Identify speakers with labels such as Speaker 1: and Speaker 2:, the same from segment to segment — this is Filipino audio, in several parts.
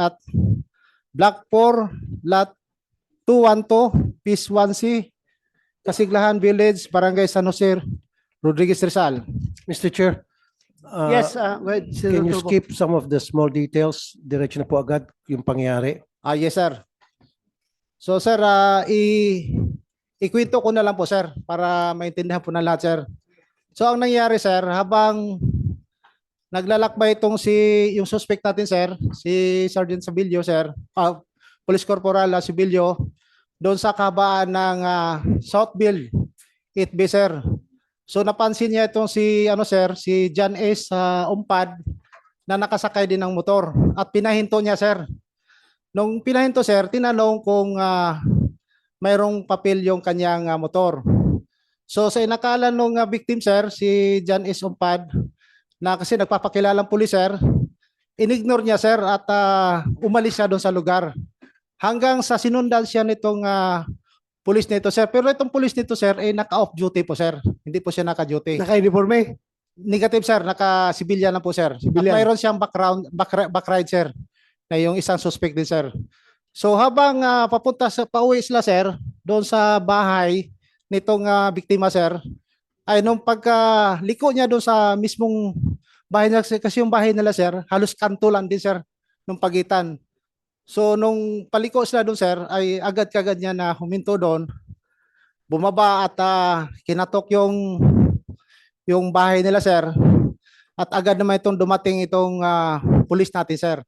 Speaker 1: at Block 4, Lot 212, Peace 1C, Kasiglahan Village, Barangay San Jose, Rodriguez Rizal.
Speaker 2: Mr. Chair,
Speaker 3: Yes, go ahead,
Speaker 2: can you
Speaker 3: Senator Tulfo.
Speaker 2: skip some of the small details? Diretso na po agad yung pangyayari.
Speaker 1: Yes, sir. So, sir, ikwento ko na lang po, sir, para maintindihan po ng lahat, sir. So, ang nangyari, sir, habang naglalakbay itong yung suspect natin, sir, si Sergeant Sabilio, sir, Police Corporal Sabilio, doon sa kabaan ng Southville, 8B, sir. So, napansin niya itong si John S. Umpad na nakasakay din ng motor at pinahinto niya, sir. Nung pinahinto, sir, tinanong kung mayroong papel yung kanyang motor. So, sa inakala nung victim, sir, si John S. Umpad, na kasi nagpapakilalang pulis, sir, inignore niya, sir, at umalis siya doon sa lugar. Hanggang sa sinundan siya nitong pulis nito, sir. Pero itong pulis nito, sir, naka-off duty po, sir. Hindi po siya naka-duty.
Speaker 3: Naka-uniforme?
Speaker 1: Negative, sir. Naka-civilian na po, sir. At mayroon siyang back ride, sir, na yung isang suspect din, sir. So habang pauwi sila, sir, doon sa bahay nitong biktima, sir, ay nung pagliko niya doon sa mismong bahay niya, kasi yung bahay nila, sir, halos kanto lang din, sir, nung pagitan. So nung paliko sila doon, sir, ay agad-agad niya na huminto doon, bumaba at kinatok yung bahay nila, sir, at agad naman itong dumating itong pulis natin, sir.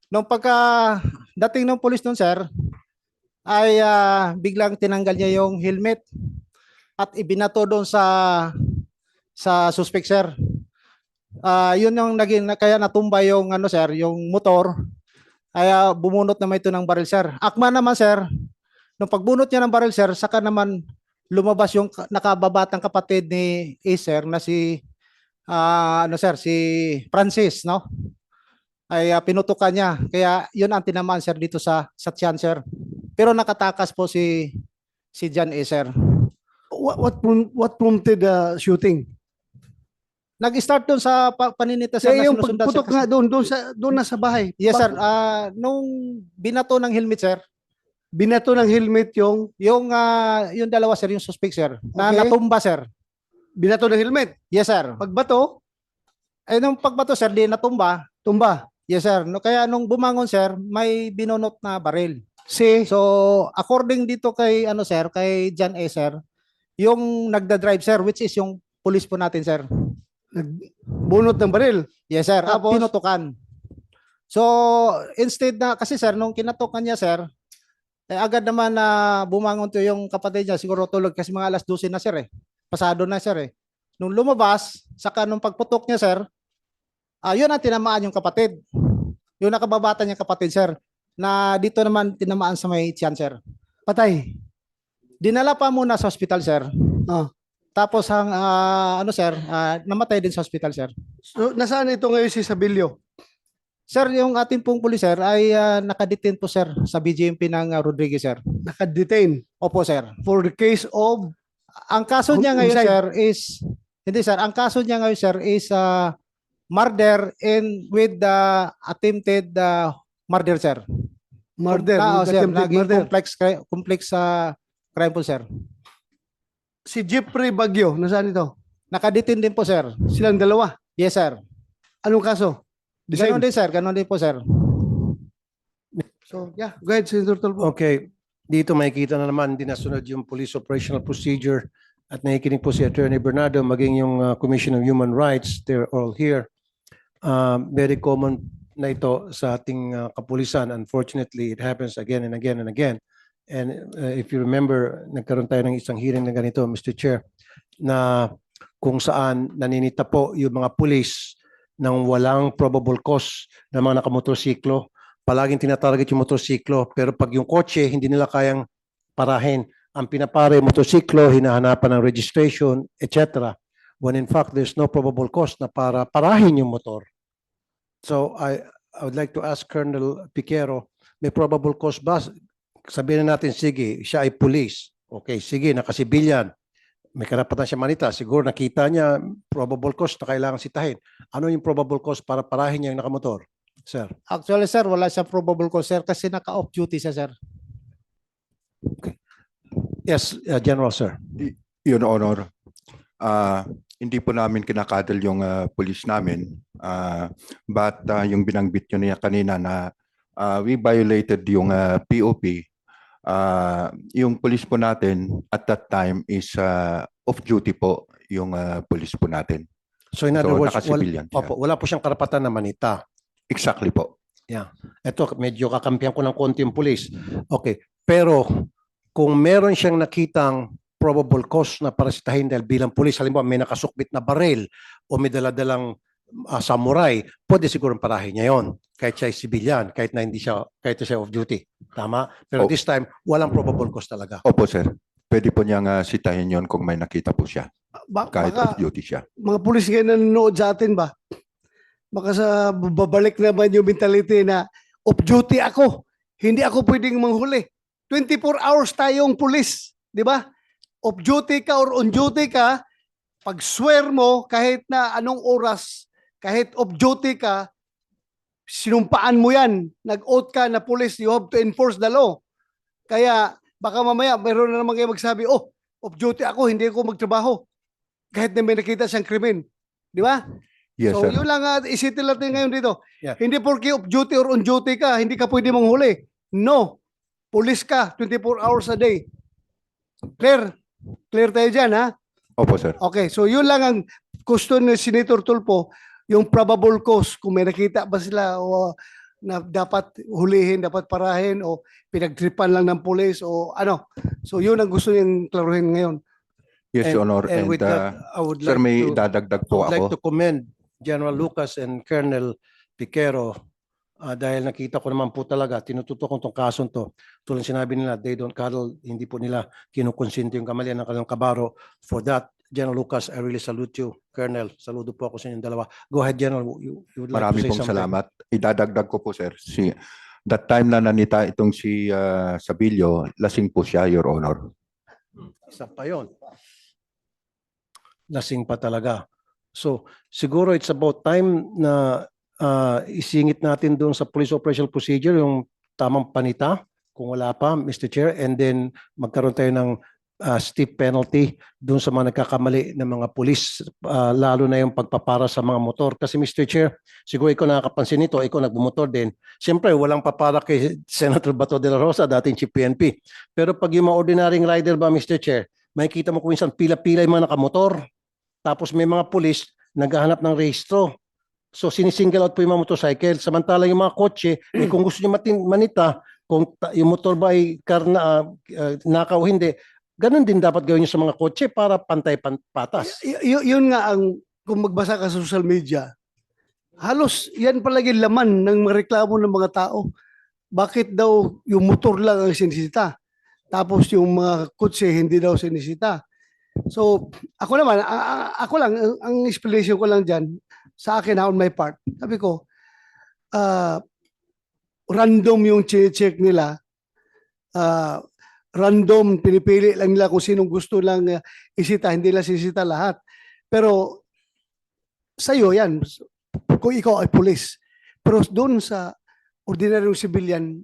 Speaker 1: Nung dating ng pulis doon, sir, ay biglang tinanggal niya yung helmet at ibinato doon sa suspect, sir. Yun yung naging kaya natumba yung sir, yung motor. Ay bumunot naman ito ng baril, sir. Akma naman, sir, nung pagbunot niya ng baril, sir, saka naman lumabas yung nakababatang kapatid ni sir, na si sir, si Francis, no? Ay pinutukan niya. Kaya yun ang tinamaan, sir, dito sa tiyan, sir. Pero nakatakas po si John A., sir.
Speaker 3: What prompted the shooting?
Speaker 1: Nag-start doon sa paninita, sir, na
Speaker 3: Yung
Speaker 1: sinusundan,
Speaker 3: pagputok
Speaker 1: sir,
Speaker 3: nga doon na sa bahay.
Speaker 1: yes, sir. Nung binato ng helmet, sir,
Speaker 3: Binato ng helmet yung
Speaker 1: yung dalawa, sir, yung suspect, sir, na
Speaker 3: Okay.
Speaker 1: natumba, sir.
Speaker 3: binato ng helmet.
Speaker 1: Yes, sir.
Speaker 3: Pagbato,
Speaker 1: Nung pagbato, sir, di natumba.
Speaker 3: tumba.
Speaker 1: Yes, sir. No, kaya nung bumangon, sir, may binunot na baril.
Speaker 3: Si
Speaker 1: So, according dito kay sir, kay John A., sir, yung nagda-drive, sir, which is yung police po natin, sir.
Speaker 3: bunot ng baril.
Speaker 1: Yes, sir. At
Speaker 3: Tapos?
Speaker 1: pinutukan. So, instead na, kasi, sir, nung kinatukan niya, sir, agad naman na bumangon to yung kapatid niya, siguro tulog kasi mga alas 12 na, sir, eh. Pasado na, sir, eh. Nung lumabas, saka nung pagputok niya, sir, yun ang tinamaan yung kapatid. Yung nakababata niya kapatid, sir, na dito naman tinamaan sa may tiyan, sir.
Speaker 3: Patay.
Speaker 1: Dinala pa muna sa hospital, sir.
Speaker 3: Ah.
Speaker 1: Tapos sir, namatay din sa hospital, sir.
Speaker 3: So, nasaan ito ngayon si Sabilio?
Speaker 1: Sir, yung ating pong pulis, sir, ay nakadetain po, sir, sa BGMP ng Rodriguez, sir.
Speaker 3: Naka-detain
Speaker 1: Opo, sir.
Speaker 3: for the case of
Speaker 1: Ang kaso niya ngayon,
Speaker 3: Homicide.
Speaker 1: sir, is hindi, sir. Ang kaso niya ngayon, sir, is murder and with the attempted murder, sir.
Speaker 3: murder.
Speaker 1: Sir,
Speaker 3: attempted
Speaker 1: naging
Speaker 3: murder.
Speaker 1: complex crime po, sir.
Speaker 3: Si Jeffrey Bagyo, nasaan ito?
Speaker 1: Nakadetain din po, sir.
Speaker 3: Silang dalawa.
Speaker 1: Yes, sir.
Speaker 3: Anong kaso? The
Speaker 1: Ganon
Speaker 3: same.
Speaker 1: din, sir. Ganon din po, sir.
Speaker 3: So, yeah, go ahead, Senator Tulfo.
Speaker 2: Okay, dito makikita na naman din nasunod yung police operational procedure at nakikinig po si Attorney Bernardo maging yung Commission of Human Rights, they're all here. Very common na ito sa ating kapulisan. Unfortunately, it happens again and again and again. And if you remember, nagkaroon tayo ng isang hearing na ganito, Mr. Chair, na kung saan naninita po yung mga pulis ng walang probable cause ng mga nakamotorsiklo. Palaging tinatarget yung motorsiklo, pero pag yung kotse, hindi nila kayang parahin. Ang pinapara yung motorsiklo, hinahanapan ng registration, etc. When in fact, there's no probable cause na para parahin yung motor. So I would like to ask Colonel Piquero, may probable cause ba? Sabihin na natin, sige, siya ay police. Okay, sige, nakasibilyan. May karapatan siya manita. Siguro nakita niya probable cause na kailangan sitahin. Ano yung probable cause para parahin niya yung nakamotor? sir?
Speaker 1: Actually, sir, wala siyang probable cause, sir, kasi naka-off duty siya, sir.
Speaker 2: Yes, General, sir.
Speaker 4: Your Honor, hindi po namin kinakadal yung police namin. But yung binanggit nyo niya kanina na we violated yung POP, yung police po natin at that time is off duty po yung police po natin.
Speaker 2: So in other
Speaker 4: So
Speaker 2: words,
Speaker 4: naka-civilian siya.
Speaker 2: wala po siyang karapatan na manita.
Speaker 4: Exactly po.
Speaker 2: Ito, medyo kakampihan ko ng konti yung police. Okay, pero kung meron siyang nakitang probable cause na parasitahin dahil bilang police, halimbawa may nakasukbit na baril o may daladalang samurai, pwede siguro parahin niya yon kahit siya ay civilian, kahit na siya off duty. Tama? Pero
Speaker 4: Oh.
Speaker 2: this time, walang probable cause talaga.
Speaker 4: Opo, sir. Pwede po niyang sitahin yon kung may nakita po siya. Kahit
Speaker 3: Baka
Speaker 4: off duty siya.
Speaker 3: mga pulis kayo nanonood sa atin ba? Baka sa babalik naman yung mentality na off duty ako. Hindi ako pwedeng manghuli. 24 hours tayong pulis. Di ba? Off duty ka or on duty ka, pag swear mo kahit na anong oras, kahit off duty ka, sinumpaan mo yan. Nag-oath ka na pulis, you have to enforce the law. Kaya baka mamaya mayroon na naman kayo magsabi, oh, off duty ako, hindi ako magtrabaho. Kahit na may nakita siyang krimen. Di ba?
Speaker 4: Yes,
Speaker 3: So
Speaker 4: sir.
Speaker 3: yun lang isitin natin ngayon dito.
Speaker 2: Yeah.
Speaker 3: Hindi porke off duty or on duty ka, hindi ka pwede manghuli. No. Police ka 24 hours a day. Clear? Clear tayo dyan, ha?
Speaker 4: Opo, sir.
Speaker 3: Okay, so yun lang ang gusto ni Senator Tulfo, yung probable cause, kung may nakita ba sila o na dapat hulihin, dapat parahin o pinagtripan lang ng police o ano. So yun ang gusto niyang klaruhin ngayon.
Speaker 4: Yes, Your Honor.
Speaker 2: And
Speaker 4: And
Speaker 2: with that, I would
Speaker 4: sir,
Speaker 2: like
Speaker 4: may
Speaker 2: to,
Speaker 4: dadagdag
Speaker 2: I
Speaker 4: po
Speaker 2: would like
Speaker 4: ako.
Speaker 2: to commend General Lucas and Colonel Piquero dahil nakita ko naman po talaga, tinututok ko itong kasong to. Tulad sinabi nila, they don't cuddle, hindi po nila kinukonsinti yung kamalian ng kanilang kabaro. For that, General Lucas, I really salute you. Colonel, saludo po ako sa inyong dalawa. Go ahead, General. You would like
Speaker 4: Marami
Speaker 2: to say
Speaker 4: pong
Speaker 2: something?
Speaker 4: salamat. Idadagdag ko po, sir. That time na nanita itong si Sabilio, lasing po siya, Your Honor.
Speaker 2: Isa pa yun. Lasing pa talaga. So, siguro it's about time na isingit natin doon sa police operational procedure yung tamang panita, kung wala pa, Mr. Chair, and then magkaroon tayo ng steep penalty doon sa mga nagkakamali ng mga pulis, lalo na yung pagpapara sa mga motor. Kasi Mr. Chair, siguro ikaw nakakapansin nito, ikaw nagbumotor din. Siyempre, walang papara kay Senator Bato de la Rosa, dating Chief PNP. Pero pag yung mga ordinaryong rider ba, Mr. Chair, makikita mo kung minsan pila-pila yung mga nakamotor. Tapos may mga pulis naghahanap ng rehistro. So sinisingle out po yung mga motorcycle. Samantala yung mga kotse, kung gusto nyo manita, kung yung motor ba ay nakaw o hindi, ganun din dapat gawin nyo sa mga kotse para pantay-patas.
Speaker 3: Yun nga ang, kung magbasa ka sa social media, halos yan palagi laman ng mga reklamo ng mga tao. Bakit daw yung motor lang ang sinisita? Tapos yung mga kotse hindi daw sinisita. So, ako naman, ako lang, ang explanation ko lang dyan, sa akin on my part, sabi ko, random yung check nila, random, pinipili lang nila kung sinong gusto lang isita, hindi lang sisita lahat. Pero, sa'yo yan, kung ikaw ay police. Pero doon sa ordinaryong civilian,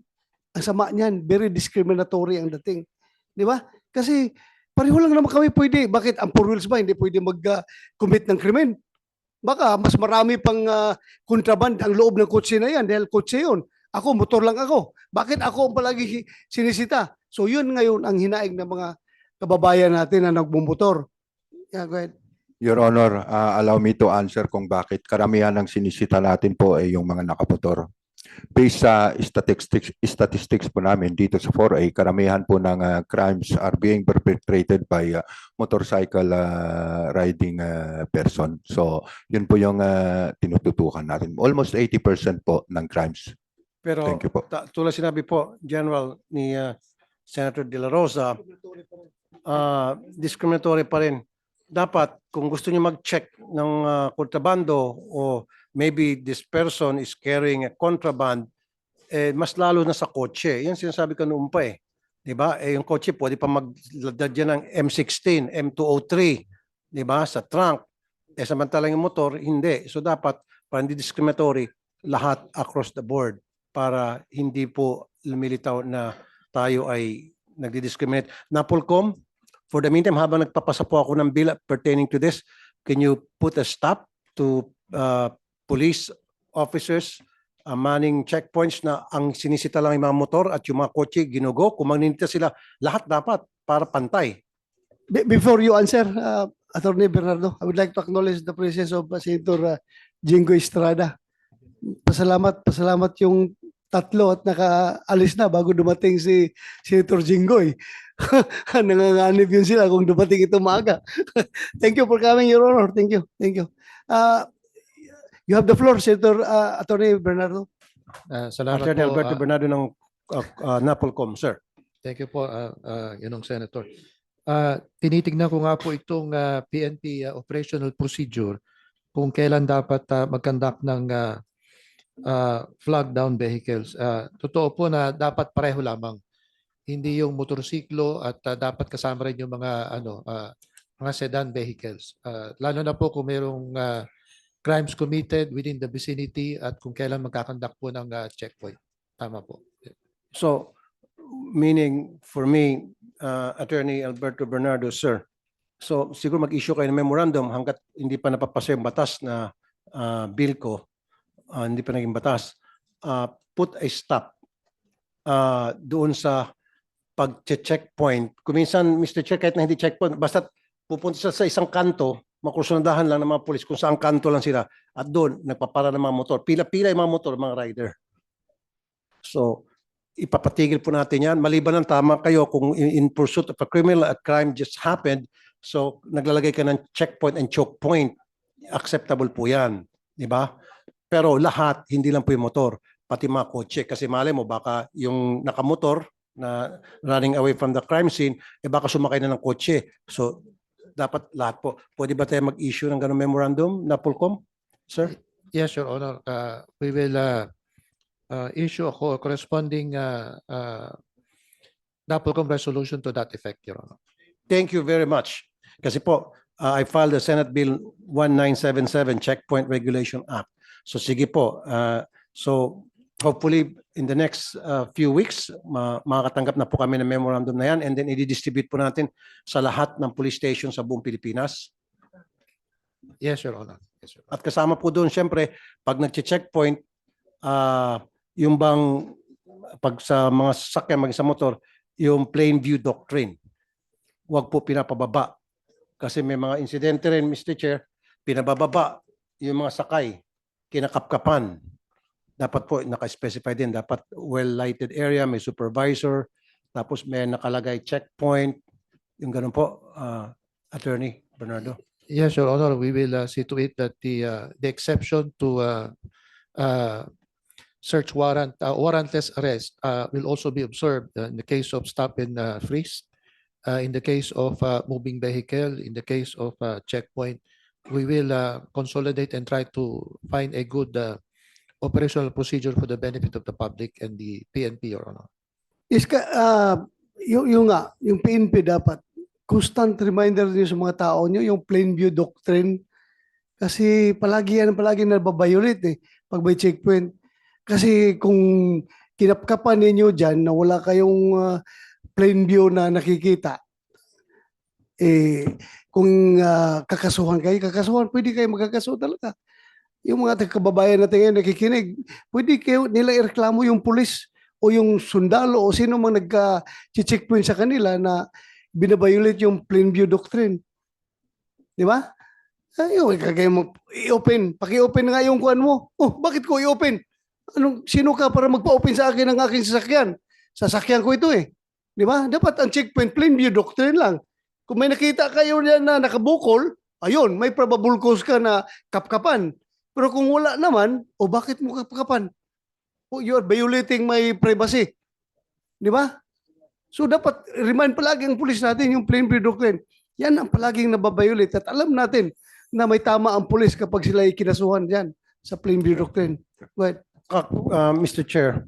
Speaker 3: ang sama niyan, very discriminatory ang dating. Di ba? Kasi, pareho lang naman kami pwede. Bakit ang four wheels ba hindi pwede mag-commit ng krimen? Baka mas marami pang kontraband ang loob ng kotse na yan dahil kotse yun. Ako, motor lang ako. Bakit ako ang palagi sinisita? So yun ngayon ang hinaing ng mga kababayan natin na nagmumotor. Yeah, go ahead.
Speaker 4: Your Honor, allow me to answer kung bakit karamihan ng sinisita natin po ay yung mga nakamotor. Based sa statistics po namin dito sa 4A, karamihan po ng crimes are being perpetrated by motorcycle riding person. So, yun po yung tinututukan natin. Almost 80% po ng crimes.
Speaker 2: Pero
Speaker 4: Thank you po.
Speaker 2: tulad sinabi po, General, ni Senator De La Rosa, discriminatory pa rin. Dapat, kung gusto niyo mag-check ng kontrabando o maybe this person is carrying a contraband, mas lalo na sa kotse. Yan sinasabi ko noon pa eh. Diba? Yung kotse pwede pa magladyan ng M16, M203, diba? Sa trunk. Samantalang yung motor, hindi. So dapat, para hindi discriminatory, lahat across the board para hindi po lumilitaw na tayo ay nagdi-discriminate. Napolcom, for the meantime, habang nagpapasa po ako ng bill pertaining to this, can you put a stop to police officers manning checkpoints na ang sinisita lang yung mga motor at yung mga kotse ginugo? Kung magninita sila, lahat dapat para pantay.
Speaker 3: Before you answer, Attorney Bernardo, I would like to acknowledge the presence of Senator Jingo Estrada. Pasalamat yung tatlo at nakaalis na bago dumating si Senator Jinggoy. Nanganganib yun sila kung dumating ito maaga. Thank you for coming, Your Honor. Thank you. Thank you. You have the floor, Senator Attorney Bernardo.
Speaker 5: Salamat
Speaker 2: Attorney
Speaker 5: po.
Speaker 2: Alberto Bernardo ng Napolcom, sir.
Speaker 5: Thank you po, Ginong Senator. Tinitignan ko nga po itong PNP operational procedure kung kailan dapat mag-conduct ng flag down vehicles. Totoo po na dapat pareho lamang. Hindi yung motorsiklo at dapat kasama rin yung mga sedan vehicles. Lalo na po kung mayroong crimes committed within the vicinity at kung kailan magkakandak po ng checkpoint. Tama po.
Speaker 2: So, meaning for me, Attorney Alberto Bernardo, sir, so siguro mag-issue kayo ng memorandum hanggat hindi pa napapasa yung batas na bill ko, hindi pa naging batas, put a stop doon sa pag-checkpoint. Kung minsan, Mr. Chair, kahit na hindi checkpoint, basta pupunta siya sa isang kanto, makursunadahan lang ng mga polis kung saan kanto lang sila at doon nagpapara ng mga motor. Pila-pila yung mga motor, mga rider. So, ipapatigil po natin yan. Maliban ng tama kayo kung in pursuit of a criminal, a crime just happened, so naglalagay ka ng checkpoint and choke point, acceptable po yan. Di ba? Pero lahat, hindi lang po yung motor, pati mga kotse. Kasi malay mo, baka yung nakamotor na running away from the crime scene, baka sumakay na ng kotse. So, dapat lahat po. Pwede ba tayo mag-issue ng ganong memorandum na Pulcom, sir?
Speaker 5: Yes, Your Honor. We will issue a corresponding NAPOLCOM resolution to that effect, Your Honor.
Speaker 2: Thank you very much. Kasi po, I filed the Senate Bill 1977 Checkpoint Regulation Act. So sige po. So hopefully in the next few weeks, makakatanggap na po kami ng memorandum na yan and then i-distribute po natin sa lahat ng police station sa buong Pilipinas.
Speaker 5: Yes, Your Honor. Yes, Your Honor.
Speaker 2: At kasama po doon, syempre, pag nag-checkpoint, yung bang, pag sa mga sasakyan, maging sa motor, yung plain view doctrine, huwag po pinapababa. Kasi may mga insidente rin, Mr. Chair, pinabababa yung mga sakay, kinakapkapan. Dapat po naka-specify din, dapat well-lighted area, may supervisor, tapos may nakalagay checkpoint, yung ganun po, Attorney Bernardo.
Speaker 5: Yes, Your Honor. We will see to it that the exception to search warrant, warrantless arrest will also be observed in the case of stop and freeze, in the case of moving vehicle, in the case of checkpoint. We will consolidate and try to find a good operational procedure for the benefit of the public and the PNP, Your Honor.
Speaker 3: Is yung PNP dapat constant reminder niyo sa mga tao niyo yung plain view doctrine kasi palagi nababiolate pag may checkpoint. Kasi kung kinapkapan ninyo dyan na wala kayong plain view na nakikita, kung kakasuhan kayo, pwede kayo magkakasuhan talaga. Yung mga kababayan natin ngayon nakikinig, pwede kayo nila ireklamo yung pulis o yung sundalo o sino mang nagka-checkpoint sa kanila na binabiolate yung plain view doctrine. Di ba? Ayun, i-open. Paki-open nga yung kuan mo. Oh, bakit ko i-open? Sino ka para magpa-open sa akin ng aking sasakyan? Sasakyan ko ito eh. Di ba? Dapat ang checkpoint plain view doctrine lang. Kung may nakita kayo na nakabukol, ayun, may probable cause ka na kapkapan. Pero kung wala naman, bakit mo kapkapan? You are violating my privacy. Di ba? So dapat remind palagi ang pulis natin yung plain view doctrine. Yan ang palaging nababiolate at alam natin na may tama ang pulis kapag sila ikinasuhan dyan sa plain view doctrine. Go ahead.
Speaker 2: Mr. Chair,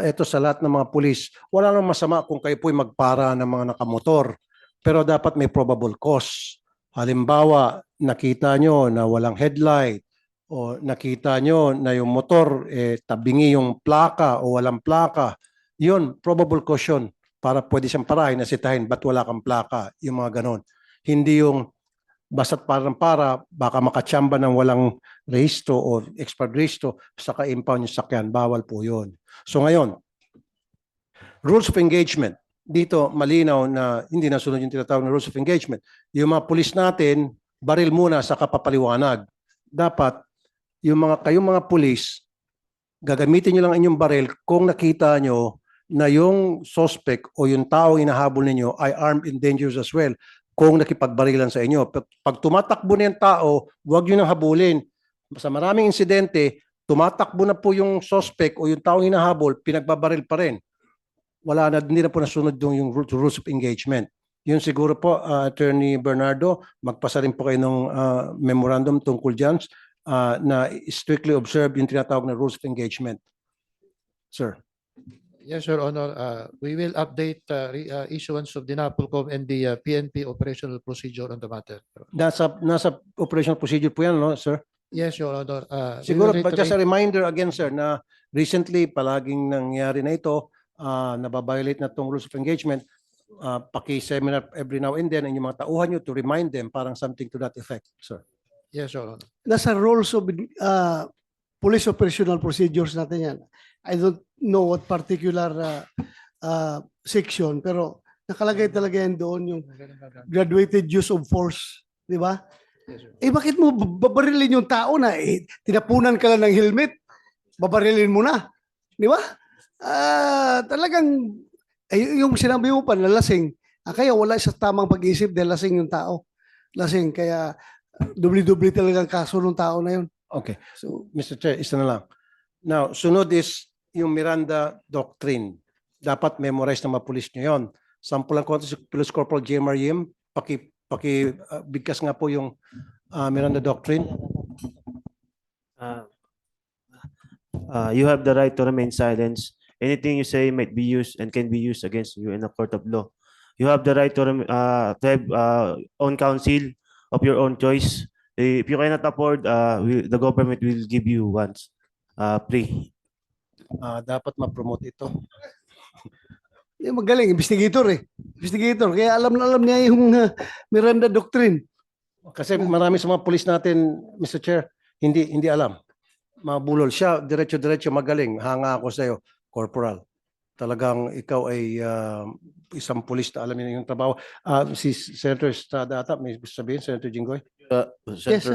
Speaker 2: ito sa lahat ng mga pulis, wala nang masama kung kayo po'y magpara ng mga nakamotor. Pero dapat may probable cause. Halimbawa, nakita nyo na walang headlight, o nakita nyo na yung motor tabingi yung plaka o walang plaka, yun, probable caution para pwede siyang parahin, nasitahin, ba't wala kang plaka, yung mga ganon. Hindi yung basta't para, baka makatsamba ng walang rehistro o expired rehistro, saka impound yung sakyan, bawal po yun. So ngayon, rules of engagement, dito malinaw na hindi nasunod yung tinatawag na rules of engagement. Yung mga pulis natin, baril muna sa kapapaliwanag. Dapat, kayong mga pulis, gagamitin nyo lang inyong baril kung nakita nyo na yung suspect o yung tao hinahabol ninyo ay armed and dangerous as well kung nakipagbarilan sa inyo. Pag tumatakbo na yung tao, huwag nyo nang habulin. Sa maraming insidente, tumatakbo na po yung suspect o yung tao hinahabol, pinagbabaril pa rin. Wala na, hindi na po nasunod yung rules of engagement. Yun siguro po, Attorney Bernardo, magpasa rin po kayo ng memorandum tungkol dyan na strictly observe yung tinatawag na rules of engagement. Sir.
Speaker 5: Yes, Your Honor. We will update issuance of the NAPOLCOM and the PNP operational procedure on the matter.
Speaker 2: Nasa operational procedure po yan, no, sir?
Speaker 5: Yes, Your Honor. We
Speaker 2: Siguro,
Speaker 5: will
Speaker 2: just a
Speaker 5: reiterate-
Speaker 2: reminder again, sir, na recently, palaging nangyari na ito, nababiolate na itong rules of engagement, paki-seminar every now and then, ang yung mga tauhan nyo to remind them, parang something to that effect, sir.
Speaker 5: Yes, Your Honor.
Speaker 3: Nasa rules of police operational procedures natin yan. I don't know what particular section, pero nakalagay talaga yan doon yung graduated use of force, di ba?
Speaker 5: Yes, sir.
Speaker 3: Bakit mo babarilin yung tao na tinapunan ka lang ng helmet, babarilin mo na, di ba? Talagang yung sinabi mo pa na lasing, kaya wala sa tamang pag-isip dahil lasing yung tao. Lasing, kaya dubli-dubli talagang kaso ng tao na yun.
Speaker 2: Okay.
Speaker 3: So,
Speaker 2: Mr. Chair, isa na lang. Now, sunod is yung Miranda Doctrine. Dapat memorize ng mga pulis nyo yun. Sampulan ko si Police Corporal J. Yim, bigkas nga po yung Miranda Doctrine.
Speaker 6: You have the right to remain silent. Anything you say might be used and can be used against you in a court of law. You have the right to have own counsel of your own choice. If you cannot afford, the government will give you once free.
Speaker 2: Dapat ma-promote ito.
Speaker 3: yung magaling, investigator Investigator, kaya alam na alam niya yung Miranda Doctrine.
Speaker 2: Kasi marami sa mga pulis natin, Mr. Chair, hindi alam. Mabulol siya, diretso-diretso magaling. Hanga ako sa iyo, Corporal. Talagang ikaw ay isang pulis na alam niya yung trabaho. Si Senator Estrada ata, may gusto sabihin, Senator Jinggoy?
Speaker 3: Yes,